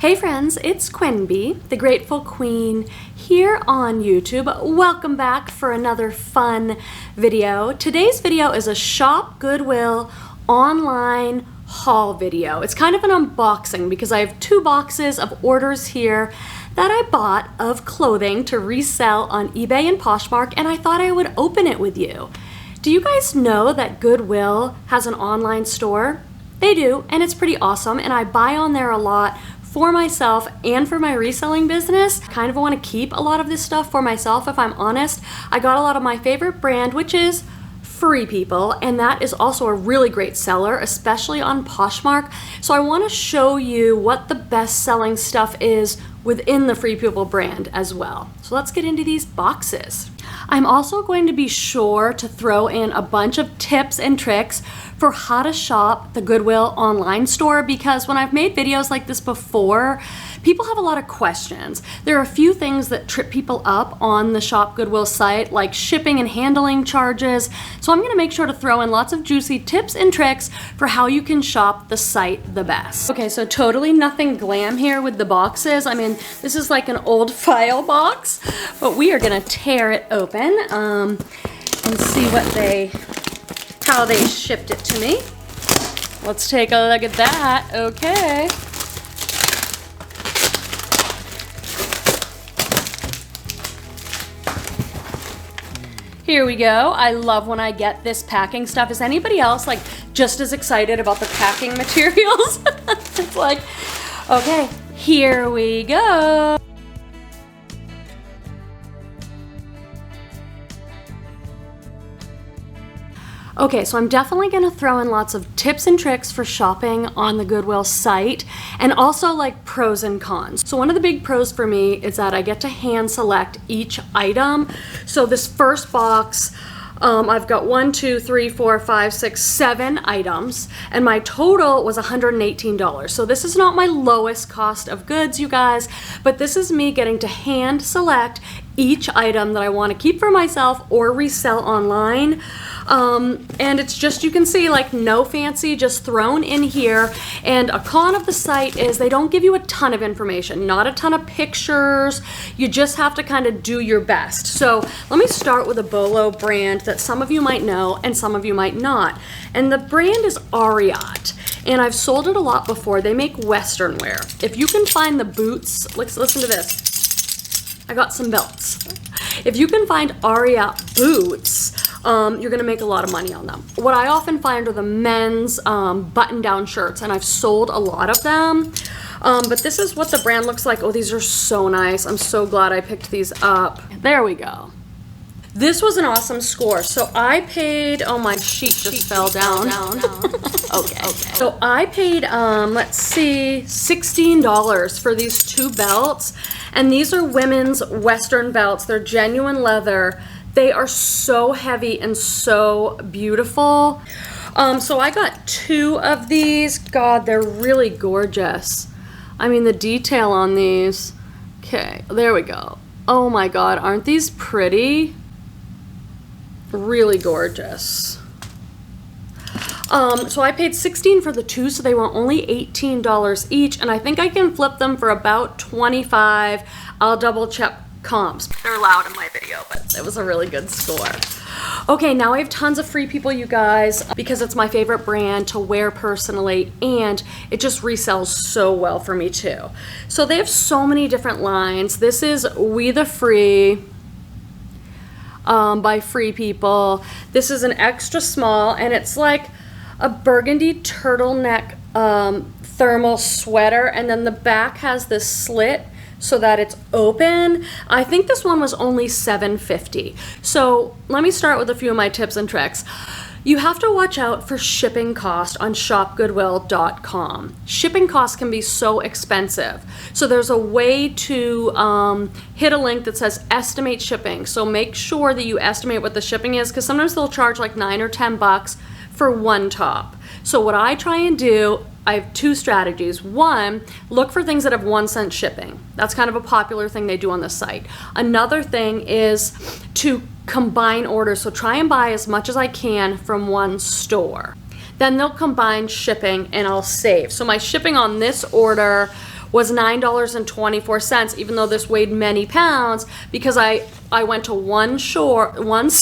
Hey friends, it's Quenby, the Grateful Queen, here on YouTube. Welcome back for another fun video. Today's video is a Shop Goodwill Online Haul video. It's kind of an unboxing because I have two boxes of orders here that I bought of clothing to resell on eBay and Poshmark, and I thought I would open it with you. Do you guys know that Goodwill has an online store? They do, and it's pretty awesome, and I buy on there a lot for myself and for my reselling business. Kind of want to keep a lot of this stuff for myself, if I'm honest. I got a lot of my favorite brand, which is Free People, and that is also a really great seller, especially on Poshmark. So I want to show you what the best selling stuff is within the Free People brand as well. So let's get into these boxes. I'm also going to be sure to throw in a bunch of tips and tricks for how to shop the Goodwill online store, because when I've made videos like this before, people have a lot of questions. There are a few things that trip people up on the Shop Goodwill site, like shipping and handling charges. So I'm gonna make sure to throw in lots of juicy tips and tricks for how you can shop the site the best. Okay, so totally nothing glam here with the boxes. I mean, this is like an old file box, but we are gonna tear it open and see how they shipped it to me. Let's take a look at that. Okay. Here we go. I love when I get this packing stuff. Is anybody else like just as excited about the packing materials? It's like, okay, here we go. Okay, so I'm definitely gonna throw in lots of tips and tricks for shopping on the Goodwill site, and also like pros and cons. So one of the big pros for me is that I get to hand select each item. So this first box, I've got 1, 2, 3, 4, 5, 6, 7 items, and my total was $118. So this is not my lowest cost of goods, you guys, but this is me getting to hand select each item that I want to keep for myself or resell online. And it's just, you can see, like no fancy, just thrown in here. And a con of the site is they don't give you a ton of information, not a ton of pictures. You just have to kind of do your best. So let me start with a Boho brand that some of you might know and some of you might not. And the brand is Ariat. And I've sold it a lot before. They make Western wear. If you can find the boots, listen to this. I got some belts. If you can find Ariat boots, you're gonna make a lot of money on them. What I often find are the men's button-down shirts, and I've sold a lot of them. But this is what the brand looks like. Oh, these are so nice. I'm so glad I picked these up. There we go. This was an awesome score. So I paid, oh, my sheet just fell down. Okay. So I paid, let's see, $16 for these two belts. And these are women's Western belts. They're genuine leather. They are so heavy and so beautiful. So I got 2 of these. God, they're really gorgeous. I mean, the detail on these. Okay, there we go. Oh my God, aren't these pretty? Really gorgeous. So I paid $16 for the 2, so they were only $18 each, and I think I can flip them for about $25. I'll double check comps. They're loud in my video, but it was a really good score. Okay, now I have tons of Free People, you guys, because it's my favorite brand to wear personally, and it just resells so well for me too. So they have so many different lines. This is We the Free by Free People. This is an extra small, and it's like a burgundy turtleneck thermal sweater, and then the back has this slit so that it's open. I think this one was only $7.50. So let me start with a few of my tips and tricks. You have to watch out for shipping cost on shopgoodwill.com. Shipping costs can be so expensive. So there's a way to hit a link that says estimate shipping. So make sure that you estimate what the shipping is, because sometimes they'll charge like $9 or $10 for one top. So what I try and do, I have 2 strategies. One, look for things that have 1 cent shipping. That's kind of a popular thing they do on the site. Another thing is to combine orders. So try and buy as much as I can from one store. Then they'll combine shipping and I'll save. So my shipping on this order was $9.24, even though this weighed many pounds, because I went to one store. I went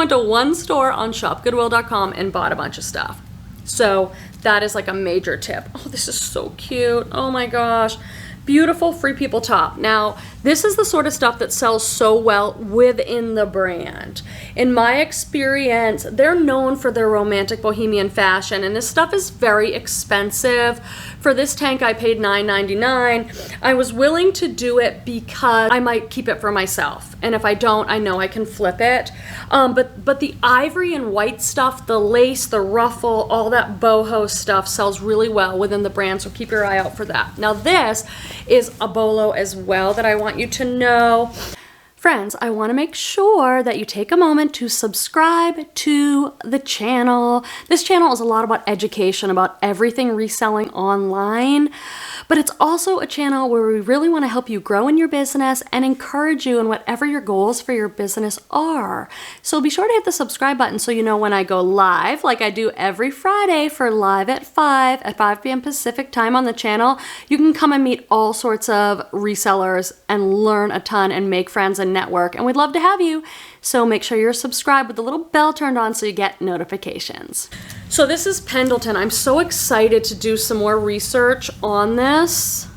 to one store on ShopGoodwill.com and bought a bunch of stuff. So that is like a major tip. Oh, this is so cute. Oh my gosh. Beautiful Free People top. Now, this is the sort of stuff that sells so well within the brand. In my experience, they're known for their romantic bohemian fashion, and this stuff is very expensive. For this tank, I paid $9.99. I was willing to do it because I might keep it for myself, and if I don't, I know I can flip it. But the ivory and white stuff, the lace, the ruffle, all that boho stuff sells really well within the brand, so keep your eye out for that. Now, this is a bolo as well that I want you to know. Friends, I want to make sure that you take a moment to subscribe to the channel. This channel is a lot about education, about everything reselling online, but it's also a channel where we really want to help you grow in your business and encourage you in whatever your goals for your business are. So be sure to hit the subscribe button so you know when I go live, like I do every Friday for Live at 5 p.m. Pacific time on the channel. You can come and meet all sorts of resellers and learn a ton and make friends and network, and we'd love to have you. So make sure you're subscribed with the little bell turned on so you get notifications. So this is Pendleton. I'm so excited to do some more research on this.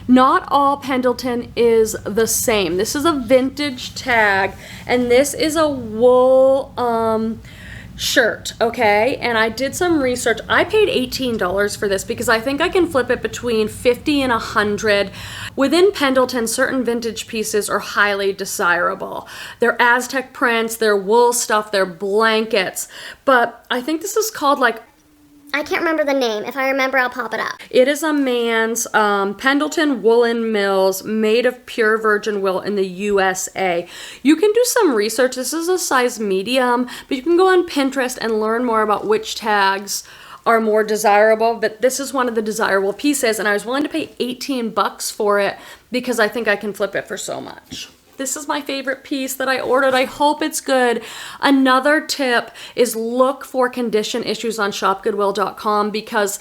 Not all Pendleton is the same. This is a vintage tag, and this is a wool shirt, okay? And I did some research. I paid $18 for this because I think I can flip it between $50 and $100. Within Pendleton, certain vintage pieces are highly desirable. They're Aztec prints, they're wool stuff, they're blankets. But I think this is called like, I can't remember the name. If I remember, I'll pop it up. it is a man's Pendleton Woolen Mills, made of pure virgin wool in the USA. You can do some research. This is a size medium, but you can go on Pinterest and learn more about which tags are more desirable, but this is one of the desirable pieces, and I was willing to pay 18 bucks for it because I think I can flip it for so much. This is my favorite piece that I ordered. I hope it's good. Another tip is look for condition issues on ShopGoodwill.com because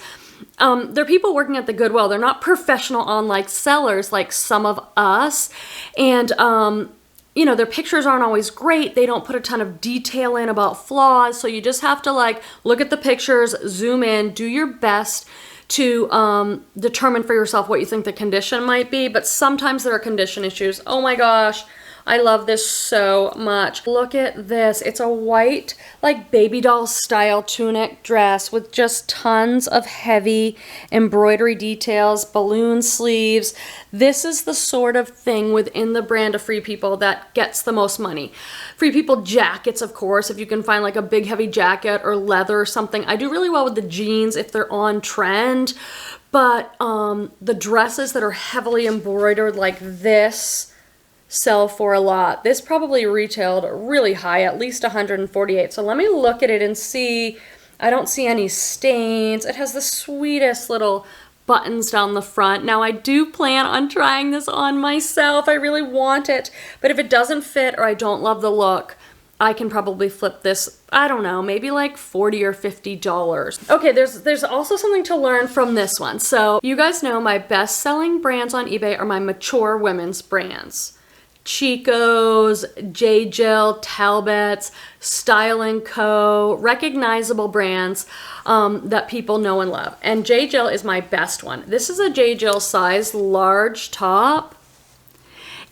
they're people working at the Goodwill. They're not professional online sellers like some of us, and you know, their pictures aren't always great. They don't put a ton of detail in about flaws. So you just have to like look at the pictures, zoom in, do your best to determine for yourself what you think the condition might be. But sometimes there are condition issues. Oh my gosh, I love this so much. Look at this. It's a white, like baby doll style tunic dress with just tons of heavy embroidery details, balloon sleeves. This is the sort of thing within the brand of Free People that gets the most money. Free People jackets, of course, if you can find like a big heavy jacket or leather or something. I do really well with the jeans if they're on trend, but the dresses that are heavily embroidered like this sell for a lot. This probably retailed really high, at least 148. So let me look at it and see. I don't see any stains. It has the sweetest little buttons down the front. Now I do plan on trying this on myself. I really want it, but if it doesn't fit or I don't love the look, I can probably flip this, I don't know, maybe like $40 or $50. Okay, there's also something to learn from this one. So you guys know my best selling brands on eBay are my mature women's brands. Chico's, J. Jill, Talbot's, Style & Co., recognizable brands that people know and love. And J. Jill is my best one. This is a J. Jill size large top,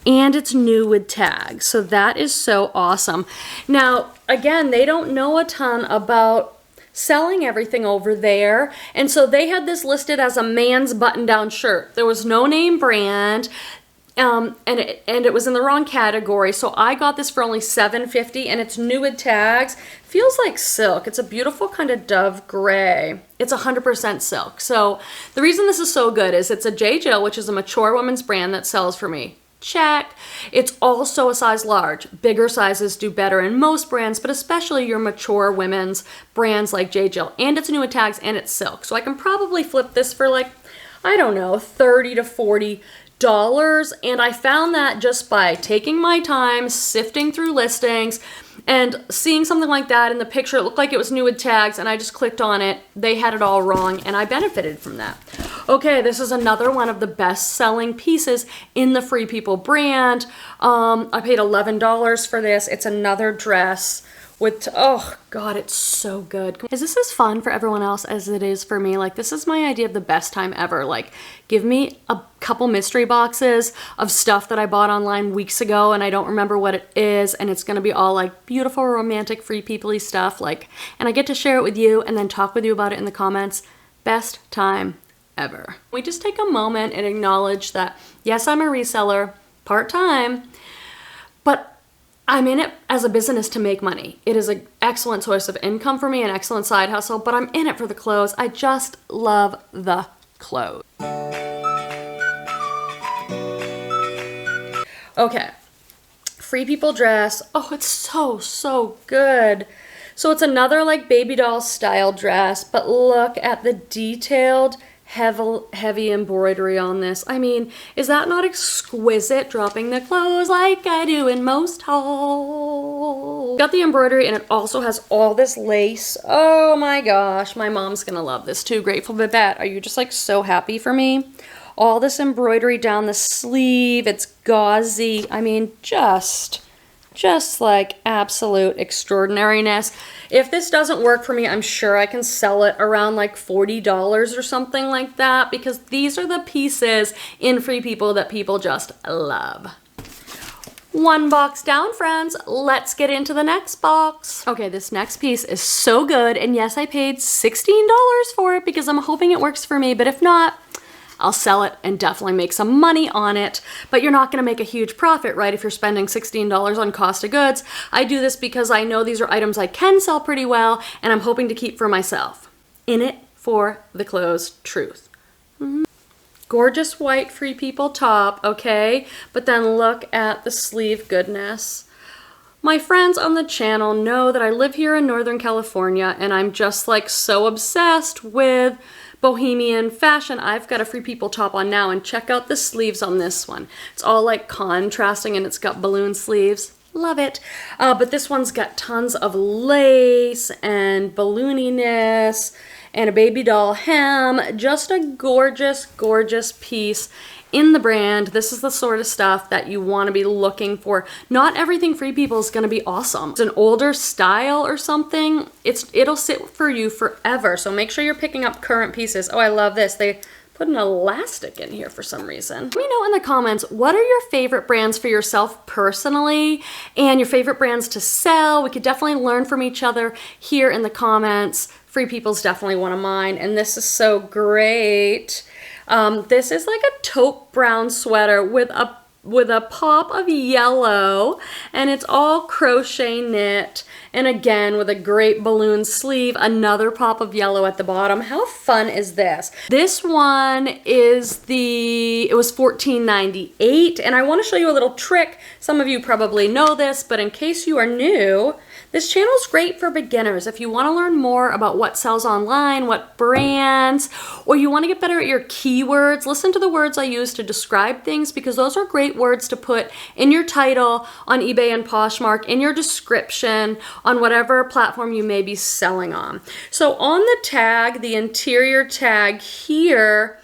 and it's new with tags. So that is so awesome. Now, again, they don't know a ton about selling everything over there, and so they had this listed as a man's button-down shirt. There was no name brand. And it was in the wrong category, so I got this for only $7.50, and it's new with tags. Feels like silk. It's a beautiful kind of dove gray. It's 100% silk. So the reason this is so good is it's a J. Jill, which is a mature women's brand that sells for me. Check. It's also a size large. Bigger sizes do better in most brands, but especially your mature women's brands like J. Jill. And it's new with tags, and it's silk. So I can probably flip this for like, I don't know, $30 to $40 And I found that just by taking my time, sifting through listings, and seeing something like that in the picture. It looked like it was new with tags, and I just clicked on it. They had it all wrong, and I benefited from that. Okay, this is another one of the best-selling pieces in the Free People brand. I paid $11 for this. It's another dress with, oh God, it's so good. Is this as fun for everyone else as it is for me? Like, this is my idea of the best time ever. Like, give me a couple mystery boxes of stuff that I bought online weeks ago and I don't remember what it is, and it's gonna be all like beautiful, romantic, free people-y stuff. Like, and I get to share it with you and then talk with you about it in the comments. Best time ever. We just take a moment and acknowledge that, yes, I'm a reseller, part-time, but I'm in it as a business to make money. It is an excellent source of income for me, an excellent side hustle, but I'm in it for the clothes. I just love the clothes. Okay, Free People dress. Oh, it's so good. So it's another like baby doll style dress, but look at the detailed heavy embroidery on this. I mean, is that not exquisite? Dropping the clothes like I do in most hauls. Got the embroidery, and it also has all this lace. Oh my gosh, my mom's gonna love this too. Grateful Babette, are you just like so happy for me? All this embroidery down the sleeve. It's gauzy. I mean, just like absolute extraordinariness. If this doesn't work for me, I'm sure I can sell it around like $40 or something like that, because these are the pieces in Free People that people just love. One box down, friends. Let's get into the next box. Okay, this next piece is so good, and yes, I paid $16 for it because I'm hoping it works for me, but if not, I'll sell it and definitely make some money on it. But you're not gonna make a huge profit, right, if you're spending $16 on cost of goods. I do this because I know these are items I can sell pretty well, and I'm hoping to keep for myself. In it for the clothes truth. Gorgeous white Free People top, okay? But then look at the sleeve goodness. My friends on the channel know that I live here in Northern California, and I'm just like so obsessed with bohemian fashion. I've got a Free People top on now, and check out the sleeves on this one. It's all like contrasting, and it's got balloon sleeves. Love it. But this one's got tons of lace and ballooniness and a baby doll hem. Just a gorgeous, gorgeous piece in the brand. This is the sort of stuff that you want to be looking for. Not everything Free People is going to be awesome. It's an older style or something. It'll sit for you forever. So make sure you're picking up current pieces. Oh, I love this. They put an elastic in here for some reason. Let me know in the comments, what are your favorite brands for yourself personally and your favorite brands to sell? We could definitely learn from each other here in the comments. Free People's definitely one of mine, and this is so great. This is like a taupe brown sweater with a pop of yellow, and it's all crochet knit, and again with a great balloon sleeve, another pop of yellow at the bottom. How fun is this? This one is it was $14.98, and I want to show you a little trick. Some of you probably know this, but in case you are new, this channel is great for beginners. If you want to learn more about what sells online, what brands, or you want to get better at your keywords, listen to the words I use to describe things, because those are great words to put in your title on eBay and Poshmark, in your description, on whatever platform you may be selling on. So on the tag, the interior tag here,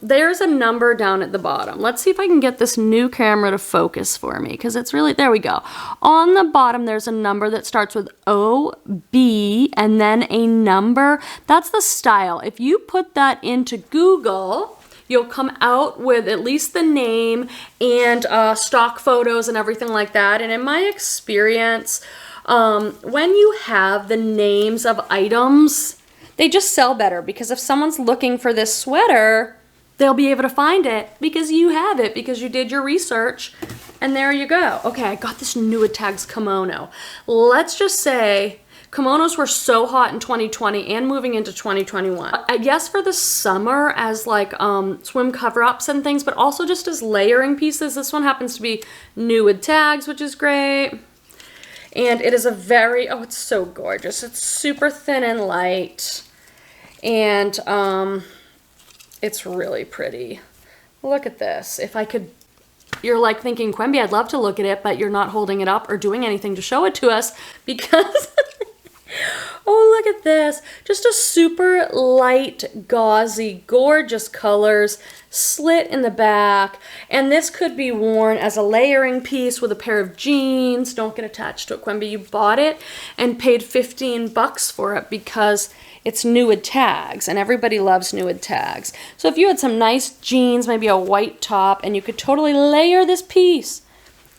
there's a number down at the bottom. Let's see if I can get this new camera to focus for me, because it's really, there we go. On the bottom, there's a number that starts with OB and then a number. That's the style. If you put that into Google, you'll come out with at least the name and stock photos and everything like that. And in my experience, when you have the names of items, they just sell better, because if someone's looking for this sweater, they'll be able to find it because you have it, because you did your research, and there you go. Okay, I got this new tags kimono. Let's just say kimonos were so hot in 2020 and moving into 2021. I guess for the summer as like swim cover-ups and things, but also just as layering pieces. This one happens to be new with tags, which is great. And it is a very, oh, it's so gorgeous. It's super thin and light. And it's really pretty. Look at this. If I could, you're like thinking, Quimby, I'd love to look at it, but you're not holding it up or doing anything to show it to us because, oh, look at this. Just a super light, gauzy, gorgeous colors, slit in the back. And this could be worn as a layering piece with a pair of jeans. Don't get attached to it, Quimby. You bought it and paid 15 bucks for it because it's nude tags, and everybody loves nude tags. So if you had some nice jeans, maybe a white top, and you could totally layer this piece,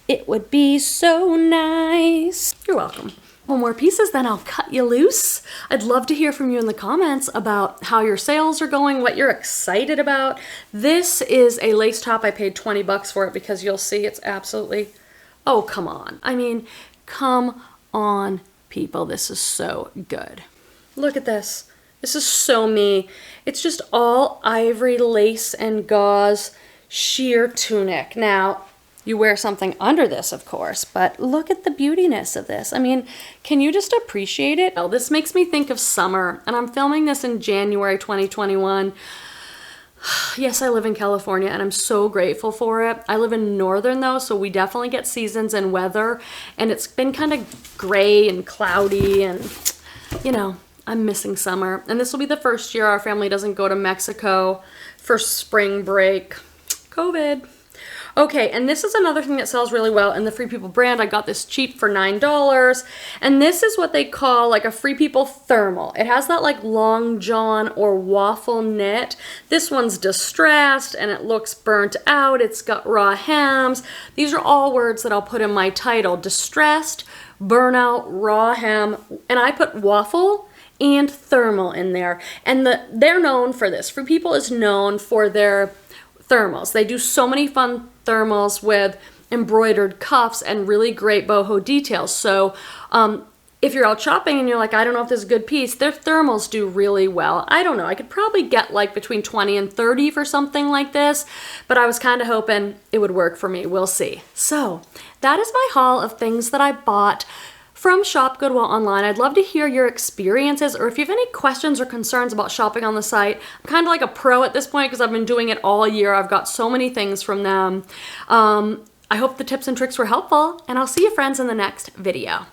it would be so nice. You're welcome. One more pieces, then I'll cut you loose. I'd love to hear from you in the comments about how your sales are going, what you're excited about. This is a lace top. I paid 20 bucks for it because you'll see it's absolutely, oh, come on. I mean, come on, people. This is so good. Look at this. This is so me. It's just all ivory lace and gauze sheer tunic. Now, you wear something under this, of course, but look at the beautiness of this. I mean, can you just appreciate it? Oh, this makes me think of summer, and I'm filming this in January 2021. Yes, I live in California, and I'm so grateful for it. I live in northern, though, so we definitely get seasons and weather, and it's been kind of gray and cloudy, and, you know, I'm missing summer. And this will be the first year our family doesn't go to Mexico for spring break. COVID. Okay, and this is another thing that sells really well in the Free People brand. I got this cheap for $9. And this is what they call like a Free People thermal. It has that like long john or waffle knit. This one's distressed and it looks burnt out. It's got raw hems. These are all words that I'll put in my title. Distressed, burnout, raw hem, and I put waffle and thermal in there. And they're known for this. Free People is known for their thermals. They do so many fun thermals with embroidered cuffs and really great boho details. So if you're out shopping and you're like, I don't know if this is a good piece, their thermals do really well. I don't know. I could probably get like between 20 and 30 for something like this, but I was kind of hoping it would work for me. We'll see. So that is my haul of things that I bought from Shop Goodwill Online. I'd love to hear your experiences, or if you have any questions or concerns about shopping on the site. I'm kind of like a pro at this point because I've been doing it all year. I've got so many things from them. I hope the tips and tricks were helpful, and I'll see you friends in the next video.